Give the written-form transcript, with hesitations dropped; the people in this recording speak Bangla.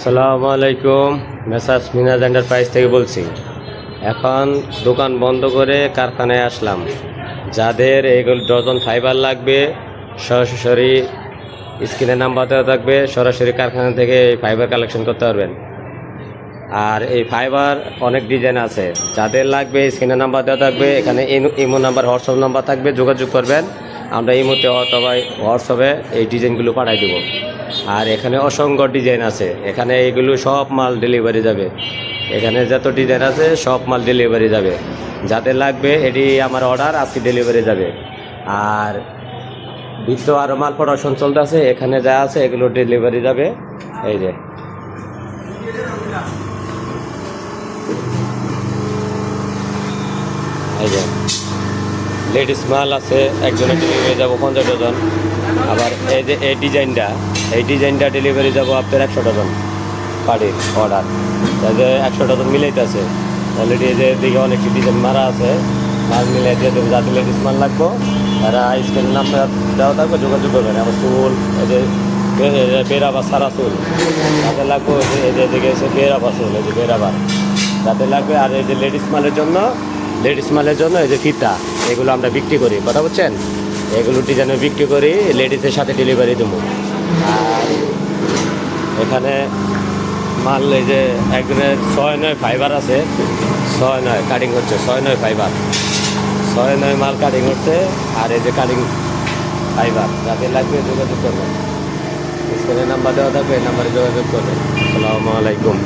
আসসালামু আলাইকুম। মেসার্স মিনাজ এন্টারপ্রাইজ থেকে বলছি। এখন দোকান বন্ধ করে কারখানায় আসলাম। যাদের এইগুলো ডজন ফাইবার লাগবে সরাসরি স্ক্রিনে নাম্বার দেওয়া থাকবে, সরাসরি কারখানা থেকে এই ফাইবার কালেকশন করতে পারবেন। আর এই ফাইবার অনেক ডিজাইন আছে, যাদের লাগবে স্ক্রিনে নাম্বার দেওয়া থাকবে, এখানে ইমো নাম্বার হোয়াটসঅ্যাপ নাম্বার থাকবে, যোগাযোগ করবেন। আমরা ইমোতে অথবা হোয়াটসঅ্যাপে এই ডিজাইনগুলো পাঠিয়ে দেবো। আর এখানে অসংখ্য ডিজাইন আছে, এখানে এইগুলো সব মাল ডেলিভারি যাবে। এখানে যত ডিজাইন আছে সব মাল ডেলিভারি যাবে। যাদের লাগবে এটি আমার অর্ডার, আজকে ডেলিভারি যাবে। আর ভিতরে আরও মাল প্রোডাকশন চলতে আছে, এখানে যা আছে এগুলো ডেলিভারি যাবে। এই যে এই যে লেডিস মাল আছে, একজনের ডেলিভারি যাবো 50 ডজন। আবার এই যে এই ডিজাইনটা ডেলিভারি যাবো আপনার 100 ডজন পার্টির অর্ডার। যে 100 ডজন মিলাইতেছে অলরেডি। এই যে দিকে অনেকটি ডিজাইন মারা আছে, মাল মিলাই দিয়ে দেবে। যাদের লেডিস মাল লাগবো তারা স্ক্রিনের নাম্বার দেওয়া থাকবে, যোগাযোগ করবেন। আমার চুল এই যে বেরাবার সারা চুল যাদের লাগবে, এই যে দিকে এসে বেরাবার চুল, এই যে বেরাবার যাদের লাগবে। আর এই যে লেডিস মালের জন্য এই যে ফিতা, এগুলো আমরা বিক্রি করি, কথা বলছেন। এগুলো ডিজাইনে বিক্রি করি, লেডিসের সাথে ডেলিভারি দেবো। আর এখানে মাল এই যে একজনের 6-9 ফাইবার আছে, 6-9 কাটিং হচ্ছে, 6-9 ফাইবার, 6-9 মাল কাটিং হচ্ছে। আর এই যে কাটিং ফাইবার যাদের লাগবে যোগাযোগ করবেন, স্ক্রিনে নাম্বার দেওয়া থাকবে, এই নাম্বারে যোগাযোগ করবেন। আসসালামু আলাইকুম।